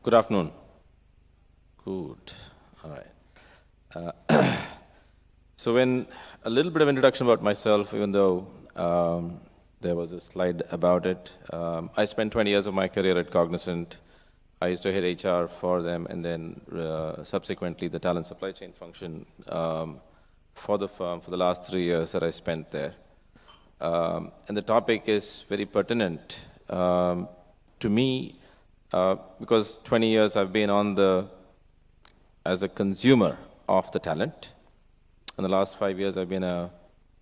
Good afternoon. Good. All right. So when a little bit of introduction about myself, even though there was a slide about it, I spent 20 years of my career at Cognizant. I used to head HR for them, and then subsequently the talent supply chain function for the firm for the last 3 years that I spent there. And the topic is very pertinent to me because 20 years I've been as a consumer of the talent. In the last 5 years, I've been a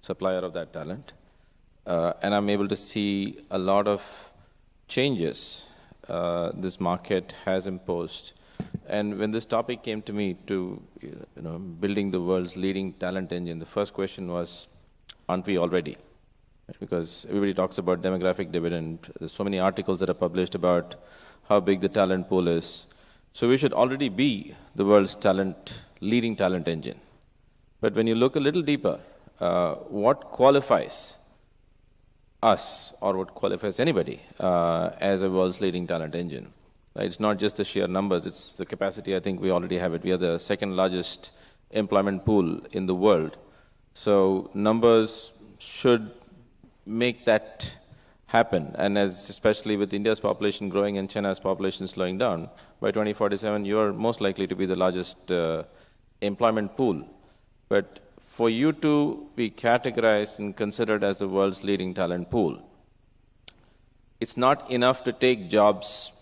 supplier of that talent. And I'm able to see a lot of changes this market has imposed. And when this topic came to me to building the world's leading talent engine, the first question was, aren't we already? Because everybody talks about demographic dividend. There's so many articles that are published about how big the talent pool is. So we should already be the world's leading talent engine. But when you look a little deeper, what qualifies us, or what qualifies anybody, as a world's leading talent engine? Right? It's not just the sheer numbers, it's the capacity. I think we already have it. We are the second largest employment pool in the world. So numbers should make that happen. And especially with India's population growing and China's population slowing down, by 2047, you're most likely to be the largest employment pool. But for you to be categorized and considered as the world's leading talent pool, it's not enough to take jobs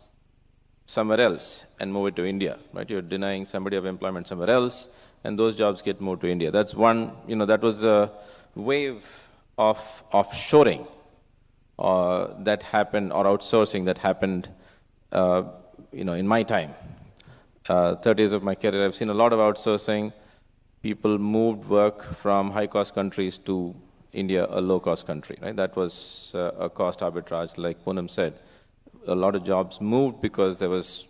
somewhere else and move it to India, right? You're denying somebody of employment somewhere else, and those jobs get moved to India. That's one, that was a wave of offshoring that happened, or outsourcing that happened, in my time. 30 years of my career, I've seen a lot of outsourcing. People moved work from high-cost countries to India, a low-cost country, right? That was a cost arbitrage, like Poonam said. A lot of jobs moved because there was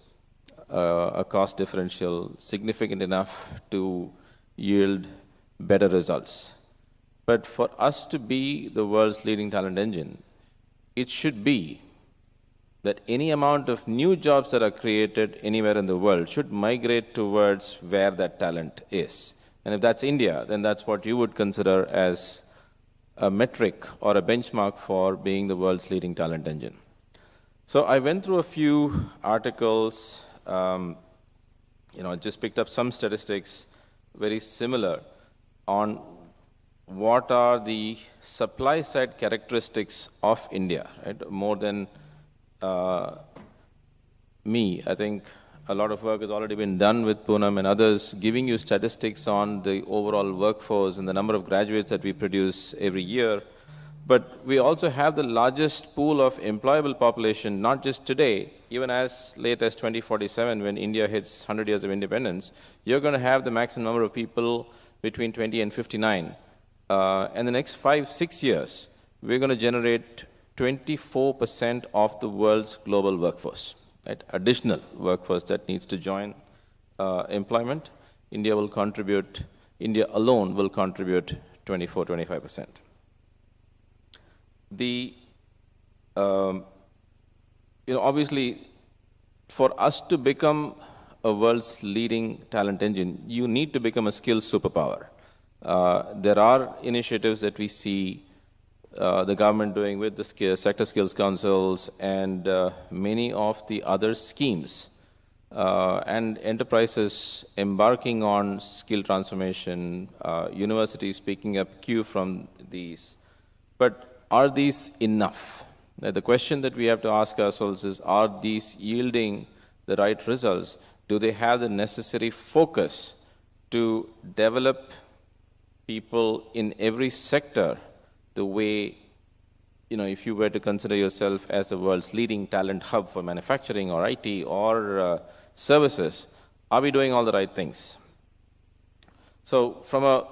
a cost differential significant enough to yield better results. But for us to be the world's leading talent engine, it should be that any amount of new jobs that are created anywhere in the world should migrate towards where that talent is. And if that's India, then that's what you would consider as a metric or a benchmark for being the world's leading talent engine. So I went through a few articles, I just picked up some statistics very similar on what are the supply side characteristics of India, right? More than me, I think a lot of work has already been done with Poonam and others, giving you statistics on the overall workforce and the number of graduates that we produce every year. But we also have the largest pool of employable population, not just today, even as late as 2047, when India hits 100 years of independence, you're going to have the maximum number of people between 20 and 59. And the next 5-6 years, we're going to generate 24% of the world's global workforce, right? Additional workforce that needs to join employment. India alone will contribute 24-25%. Obviously, for us to become a world's leading talent engine, you need to become a skills superpower. There are initiatives that we see the government doing with the sector skills councils and many of the other schemes and enterprises embarking on skill transformation, universities picking up cue from these. But are these enough? The question that we have to ask ourselves is, are these yielding the right results? Do they have the necessary focus to develop people in every sector the way, if you were to consider yourself as the world's leading talent hub for manufacturing or IT or services, are we doing all the right things? So from a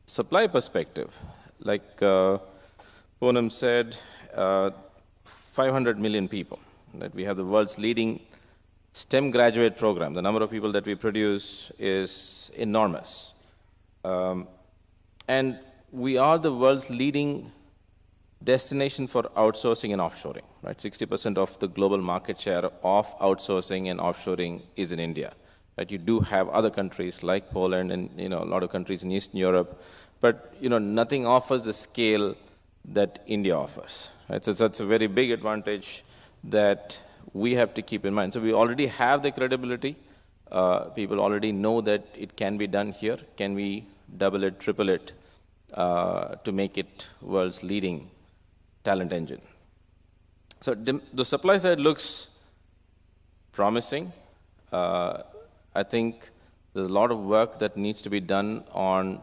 supply perspective, like Poonam said, 500 million people, that we have the world's leading STEM graduate program. The number of people that we produce is enormous. And we are the world's leading destination for outsourcing and offshoring, right? 60% of the global market share of outsourcing and offshoring is in India, right? You do have other countries like Poland and, a lot of countries in Eastern Europe, but, nothing offers the scale that India offers, right? So that's a very big advantage that we have to keep in mind. So we already have the credibility. People already know that it can be done here. Can we double it, triple it, to make it world's leading talent engine? So the supply side looks promising. I think there's a lot of work that needs to be done on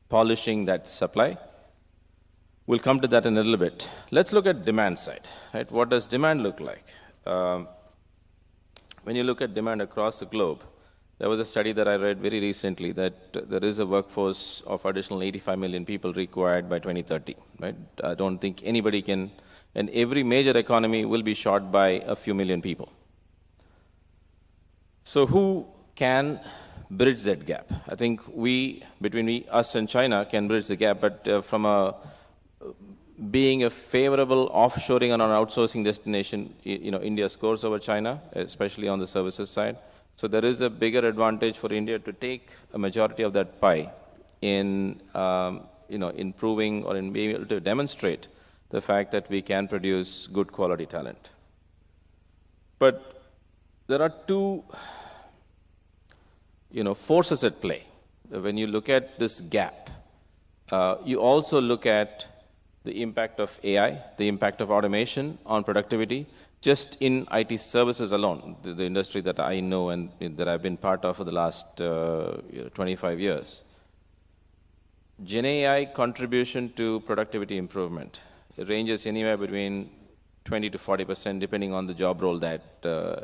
polishing that supply. We'll come to that in a little bit. Let's look at demand side, right? What does demand look like? When you look at demand across the globe, there was a study that I read very recently that there is a workforce of additional 85 million people required by 2030, right? I don't think anybody can, and every major economy will be short by a few million people. So who can bridge that gap? I think between us and China can bridge the gap, but from being a favorable offshoring and an outsourcing destination, India scores over China, especially on the services side. So there is a bigger advantage for India to take a majority of that pie in, improving or in being able to demonstrate the fact that we can produce good quality talent. But there are two, forces at play. When you look at this gap, you also look at the impact of AI, the impact of automation on productivity, just in IT services alone, the industry that I know and that I've been part of for the last 25 years. Gen AI contribution to productivity improvement, it ranges anywhere between 20 to 40%, depending on the job role that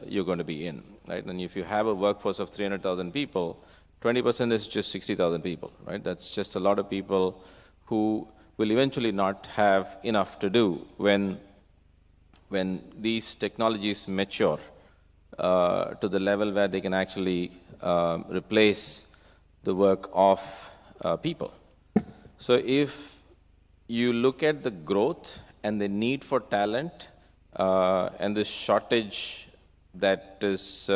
you're going to be in, right? And if you have a workforce of 300,000 people, 20% is just 60,000 people, right? That's just a lot of people who will eventually not have enough to do when these technologies mature to the level where they can actually replace the work of people. So if you look at the growth and the need for talent and the shortage that is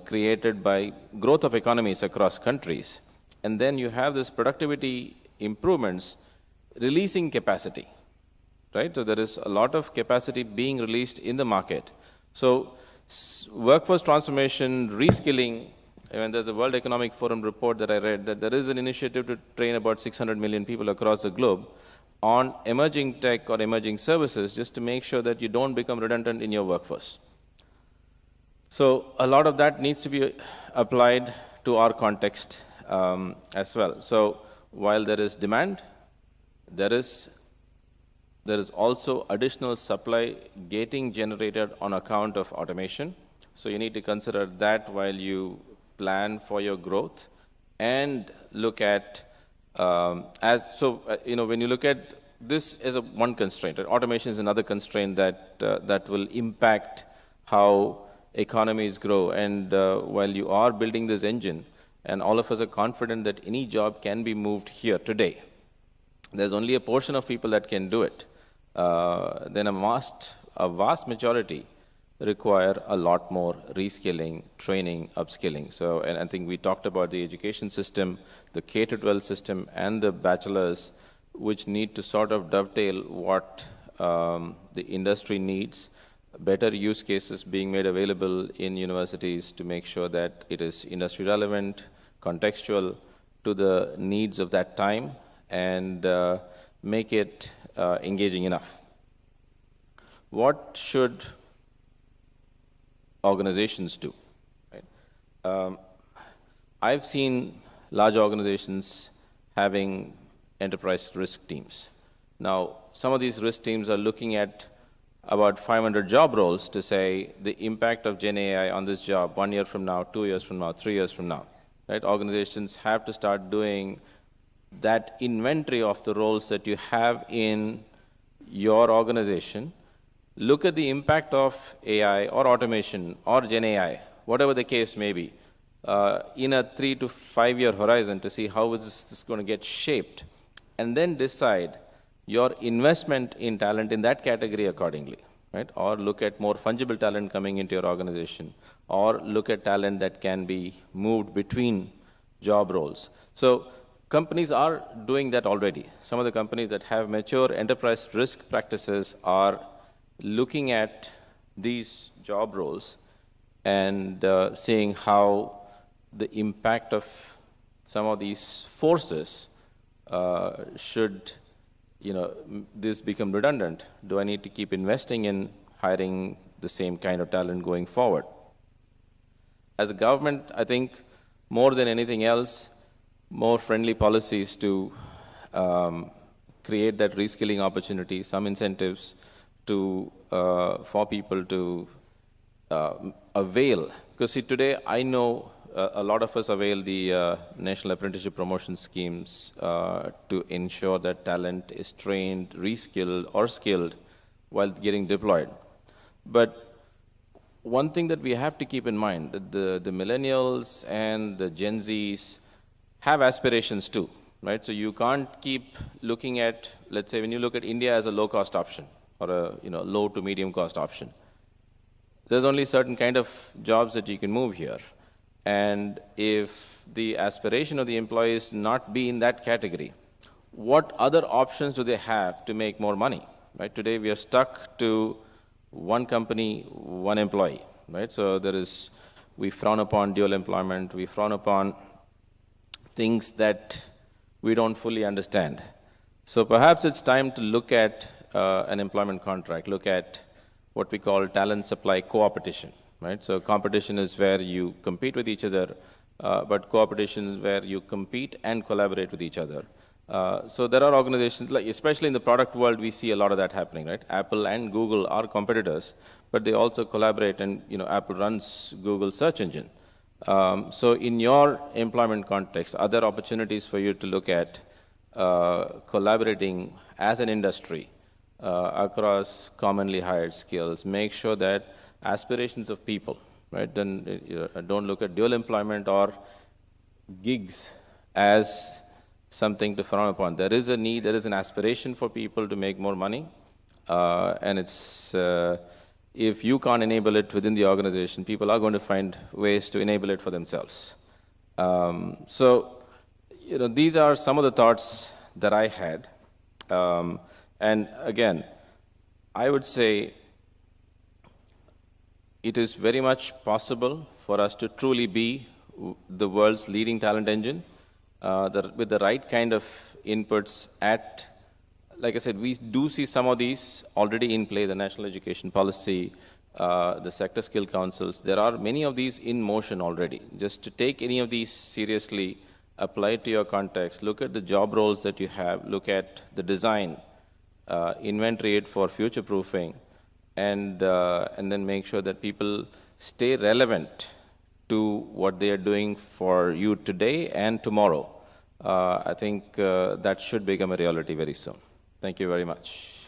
created by growth of economies across countries, and then you have this productivity improvements releasing capacity, right? So there is a lot of capacity being released in the market. So workforce transformation, reskilling, and there's a World Economic Forum report that I read that there is an initiative to train about 600 million people across the globe on emerging tech or emerging services just to make sure that you don't become redundant in your workforce. So a lot of that needs to be applied to our context as well. So while there is demand, there is also additional supply getting generated on account of automation. So you need to consider that while you plan for your growth and look at, when you look at this as one constraint, automation is another constraint that will impact how economies grow. And while you are building this engine, and all of us are confident that any job can be moved here today, there's only a portion of people that can do it. Then a vast majority require a lot more reskilling, training, upskilling. So, and I think we talked about the education system, the K-12 system, and the bachelors, which need to sort of dovetail what the industry needs, better use cases being made available in universities to make sure that it is industry relevant, contextual to the needs of that time, and make it engaging enough. What should organizations do? Right? I've seen large organizations having enterprise risk teams. Now, some of these risk teams are looking at about 500 job roles to say the impact of Gen AI on this job 1 year from now, 2 years from now, 3 years from now. Right? Organizations have to start doing that inventory of the roles that you have in your organization. Look at the impact of AI or automation or Gen AI, whatever the case may be, in a 3 to 5 year horizon to see how is this going to get shaped, and then decide your investment in talent in that category accordingly, right? Or look at more fungible talent coming into your organization, or look at talent that can be moved between job roles. So companies are doing that already. Some of the companies that have mature enterprise risk practices are looking at these job roles and seeing how the impact of some of these forces should, this become redundant. Do I need to keep investing in hiring the same kind of talent going forward? As a government, I think more than anything else, more friendly policies to create that reskilling opportunity, some incentives to for people to avail. Because see, today I know a lot of us avail the National Apprenticeship Promotion Schemes to ensure that talent is trained, reskilled, or skilled while getting deployed. But one thing that we have to keep in mind, that the millennials and the Gen Zs have aspirations too, right? So you can't keep looking at, let's say, when you look at India as a low-cost option or a low to medium-cost option, there's only certain kind of jobs that you can move here. And if the aspiration of the employees not be in that category, what other options do they have to make more money, right? Today we are stuck to one company, one employee, right? So we frown upon dual employment, we frown upon things that we don't fully understand. So perhaps it's time to look at an employment contract, look at what we call talent supply co-opetition, right? So competition is where you compete with each other, but co-opetition is where you compete and collaborate with each other. So there are organizations, like especially in the product world, we see a lot of that happening, right? Apple and Google are competitors, but they also collaborate, and Apple runs Google search engine. So in your employment context, other opportunities for you to look at collaborating as an industry across commonly hired skills, make sure that aspirations of people, right? Then don't look at dual employment or gigs as something to frown upon. There is a need, there is an aspiration for people to make more money, and it's if you can't enable it within the organization, people are going to find ways to enable it for themselves. So, these are some of the thoughts that I had. And again, I would say it is very much possible for us to truly be the world's leading talent engine with the right kind of inputs at, like I said, we do see some of these already in play, the National Education Policy, the Sector Skill Councils. There are many of these in motion already. Just to take any of these seriously, apply it to your context, look at the job roles that you have, look at the design, inventory it for future-proofing, and then make sure that people stay relevant to what they are doing for you today and tomorrow. I think that should become a reality very soon. Thank you very much.